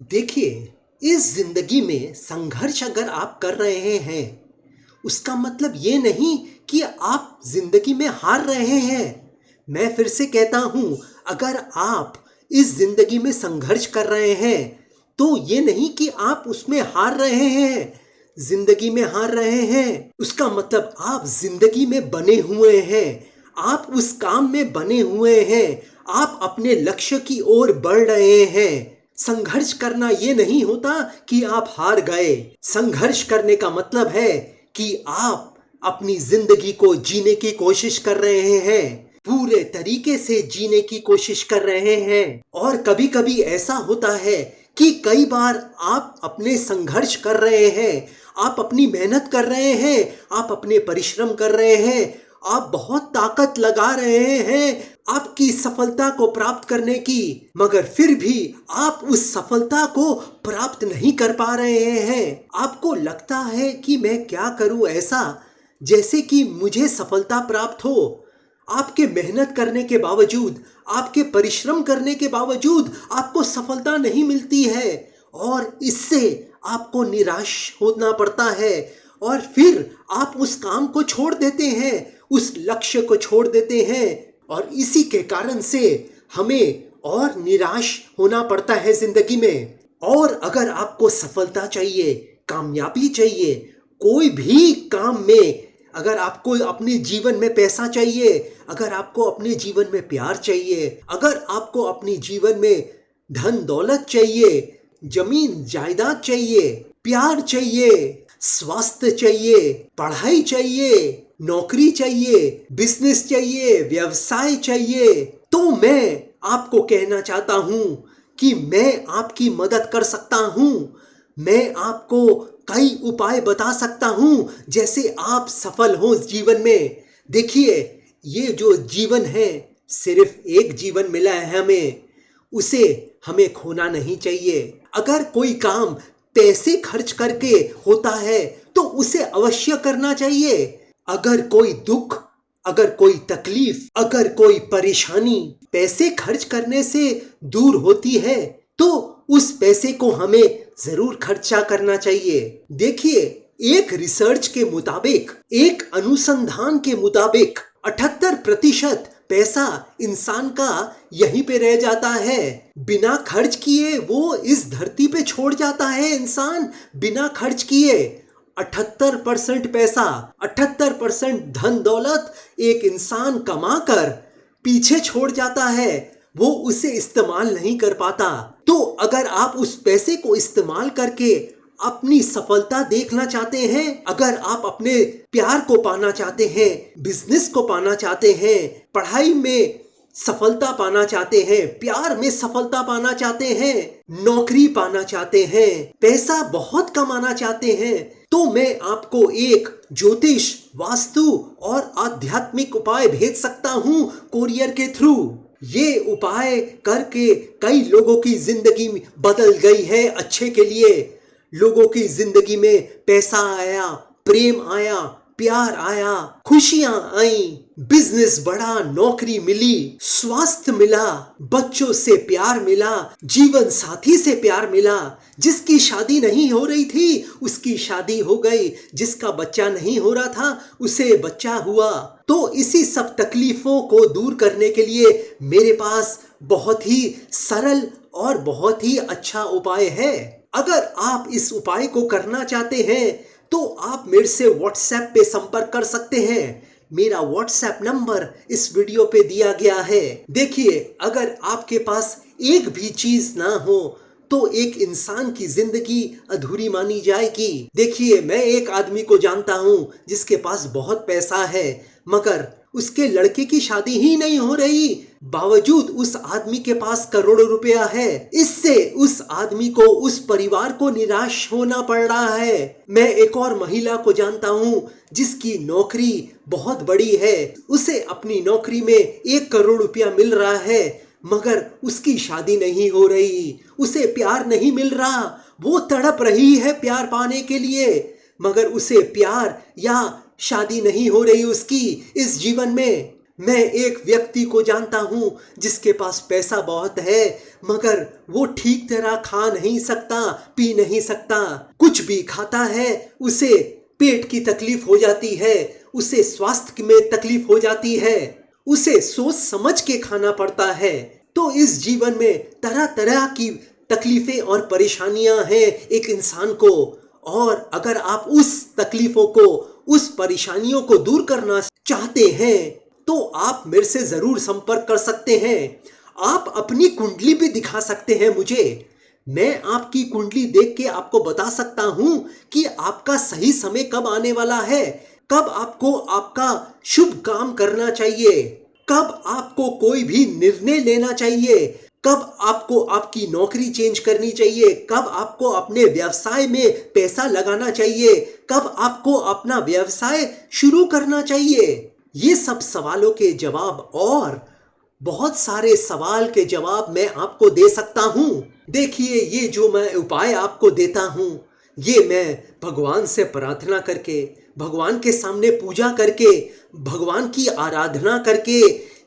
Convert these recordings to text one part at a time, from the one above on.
देखिए, इस जिंदगी में संघर्ष अगर आप कर रहे हैं, उसका मतलब ये नहीं कि आप जिंदगी में हार रहे हैं। मैं फिर से कहता हूं, अगर आप इस जिंदगी में संघर्ष कर रहे हैं, तो ये नहीं कि आप उसमें हार रहे हैं। जिंदगी में हार रहे हैं, उसका मतलब आप जिंदगी में बने हुए हैं। आप उस काम में बने हुए हैं। आप अपने लक्ष्य की ओर बढ़ रहे हैं। संघर्ष करना ये नहीं होता कि आप हार गए। संघर्ष करने का मतलब है कि आप अपनी जिंदगी को जीने की कोशिश कर रहे हैं, पूरे तरीके से जीने की कोशिश कर रहे हैं। और कभी कभी ऐसा होता है कि कई बार आप अपने संघर्ष कर रहे हैं, आप अपनी मेहनत कर रहे हैं, आप अपने परिश्रम कर रहे हैं, आप बहुत ताकत लगा रहे हैं आपकी सफलता को प्राप्त करने की, मगर फिर भी आप उस सफलता को प्राप्त नहीं कर पा रहे हैं। आपको लगता है कि मैं क्या करूं ऐसा जैसे कि मुझे सफलता प्राप्त हो। आपके मेहनत करने के बावजूद, आपके परिश्रम करने के बावजूद आपको सफलता नहीं मिलती है, और इससे आपको निराश होना पड़ता है। और फिर आप उस काम को छोड़ देते हैं, उस लक्ष्य को छोड़ देते हैं, और इसी के कारण से हमें और निराश होना पड़ता है जिंदगी में। और अगर आपको सफलता चाहिए, कामयाबी चाहिए, कोई भी काम में, अगर आपको अपने जीवन में पैसा चाहिए, अगर आपको अपने जीवन में प्यार चाहिए, अगर आपको अपने जीवन में धन दौलत चाहिए, जमीन जायदाद चाहिए, प्यार चाहिए, स्वास्थ्य चाहिए, पढ़ाई चाहिए, नौकरी चाहिए, बिजनेस चाहिए, व्यवसाय चाहिए, तो मैं आपको कहना चाहता हूं कि मैं आपकी मदद कर सकता हूं। मैं आपको कई उपाय बता सकता हूं जैसे आप सफल हो जीवन में। देखिए, ये जो जीवन है, सिर्फ एक जीवन मिला है हमें, उसे हमें खोना नहीं चाहिए। अगर कोई काम पैसे खर्च करके होता है तो उसे अवश्य करना चाहिए। अगर कोई दुख, अगर कोई तकलीफ, अगर कोई परेशानी पैसे खर्च करने से दूर होती है, तो उस पैसे को हमें जरूर खर्चा करना चाहिए। देखिए, एक रिसर्च के मुताबिक, एक अनुसंधान के मुताबिक 78% पैसा इंसान का यहीं पे रह जाता है। बिना खर्च किए वो इस धरती पे छोड़ जाता है इंसान, बिना खर्च किए। 78% पैसा, 78% धन दौलत एक इंसान कमा कर पीछे छोड़ जाता है, वो उसे इस्तेमाल नहीं कर पाता। तो अगर आप उस पैसे को इस्तेमाल करके अपनी सफलता देखना चाहते हैं, अगर आप अपने प्यार को पाना चाहते हैं, बिजनेस को पाना चाहते हैं, पढ़ाई में सफलता पाना चाहते हैं, प्यार में सफलता पाना चाहते हैं, नौकरी पाना चाहते हैं, पैसा बहुत कमाना चाहते हैं, तो मैं आपको एक ज्योतिष, वास्तु और आध्यात्मिक उपाय भेज सकता हूं कोरियर के थ्रू। ये उपाय करके कई लोगों की जिंदगी बदल गई है अच्छे के लिए। लोगों की जिंदगी में पैसा आया, प्रेम आया, प्यार आया, खुशियां आई, बिजनेस बढ़ा, नौकरी मिली, स्वास्थ्य मिला, बच्चों से प्यार मिला, जीवन साथी से प्यार मिला। जिसकी शादी नहीं हो रही थी उसकी शादी हो गई, जिसका बच्चा नहीं हो रहा था उसे बच्चा हुआ। तो इसी सब तकलीफों को दूर करने के लिए मेरे पास बहुत ही सरल और बहुत ही अच्छा उपाय है। अगर आप इस उपाय को करना चाहते हैं तो आप मेरे से व्हाट्सएप पे संपर्क कर सकते हैं। मेरा व्हाट्सएप नंबर इस वीडियो पे दिया गया है। देखिए, अगर आपके पास एक भी चीज ना हो तो एक इंसान की जिंदगी अधूरी मानी जाएगी। देखिए, मैं एक आदमी को जानता हूं जिसके पास बहुत पैसा है, मगर उसके लड़के की शादी ही नहीं हो रही, बावजूद उस आदमी के पास करोड़ों रुपया है। इससे उस आदमी को, उस परिवार को निराश होना पड़ रहा है। मैं एक और महिला को जानता हूं जिसकी नौकरी बहुत बड़ी है, उसे अपनी नौकरी में 1 करोड़ रुपया मिल रहा है, मगर उसकी शादी नहीं हो रही, उसे प्यार नहीं मिल रहा। वो तड़प रही है प्यार पाने के लिए, मगर उसे प्यार या शादी नहीं हो रही उसकी इस जीवन में। मैं एक व्यक्ति को जानता हूं जिसके पास पैसा बहुत है, मगर वो ठीक तरह खा नहीं सकता, पी नहीं सकता। कुछ भी खाता है उसे पेट की तकलीफ हो जाती है, उसे स्वास्थ्य में तकलीफ हो जाती है, उसे सोच समझ के खाना पड़ता है। तो इस जीवन में तरह तरह की तकलीफें और परेशानियां हैं एक इंसान को, और अगर आप उस तकलीफों को, उस परेशानियों को दूर करना चाहते हैं तो आप मेरे से जरूर संपर्क कर सकते हैं। आप अपनी कुंडली भी दिखा सकते हैं मुझे। मैं आपकी कुंडली देख के आपको बता सकता हूं कि आपका सही समय कब आने वाला है, कब आपको आपका शुभ काम करना चाहिए, कब आपको कोई भी निर्णय लेना चाहिए, कब आपको आपकी नौकरी चेंज करनी चाहिए, कब आपको अपने व्यवसाय में पैसा लगाना चाहिए, कब आपको अपना व्यवसाय शुरू करना चाहिए। ये सब सवालों के जवाब और बहुत सारे सवाल के जवाब मैं आपको दे सकता हूं। देखिए, ये जो मैं उपाय आपको देता हूं, ये मैं भगवान से प्रार्थना करके, भगवान के सामने पूजा करके, भगवान की आराधना करके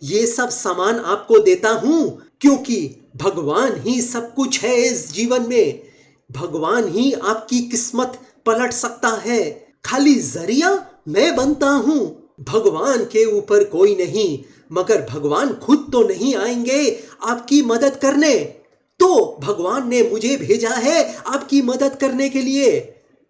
ये सब सामान आपको देता हूं, क्योंकि भगवान ही सब कुछ है इस जीवन में। भगवान ही आपकी किस्मत पलट सकता है, खाली जरिया मैं बनता हूं। भगवान के ऊपर कोई नहीं, मगर भगवान खुद तो नहीं आएंगे आपकी मदद करने। तो भगवान ने मुझे भेजा है आपकी मदद करने के लिए।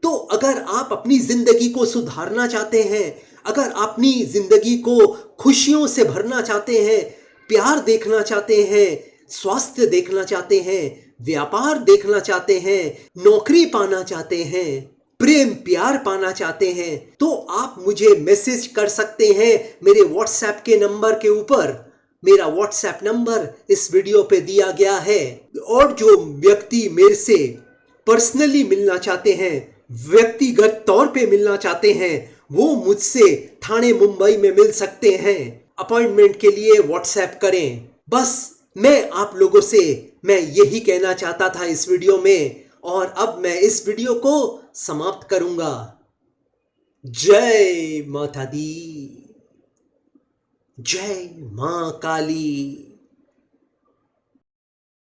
तो अगर आप अपनी जिंदगी को सुधारना चाहते हैं, अगर अपनी जिंदगी को खुशियों से भरना चाहते हैं, प्यार देखना चाहते हैं, स्वास्थ्य देखना चाहते हैं, व्यापार देखना चाहते हैं, नौकरी पाना चाहते हैं, प्रेम प्यार पाना चाहते हैं, तो आप मुझे मैसेज कर सकते हैं मेरे व्हाट्सएप के नंबर के ऊपर। मेरा व्हाट्सएप नंबर इस वीडियो पे दिया गया है। और जो व्यक्ति मेरे से पर्सनली मिलना चाहते हैं, व्यक्तिगत तौर पे मिलना चाहते हैं, वो मुझसे ठाणे मुंबई में मिल सकते हैं। अपॉइंटमेंट के लिए व्हाट्सएप करें। बस मैं आप लोगों से मैं यही कहना चाहता था इस वीडियो में, और अब मैं इस वीडियो को समाप्त करूंगा। जय माता दी, जय मां काली।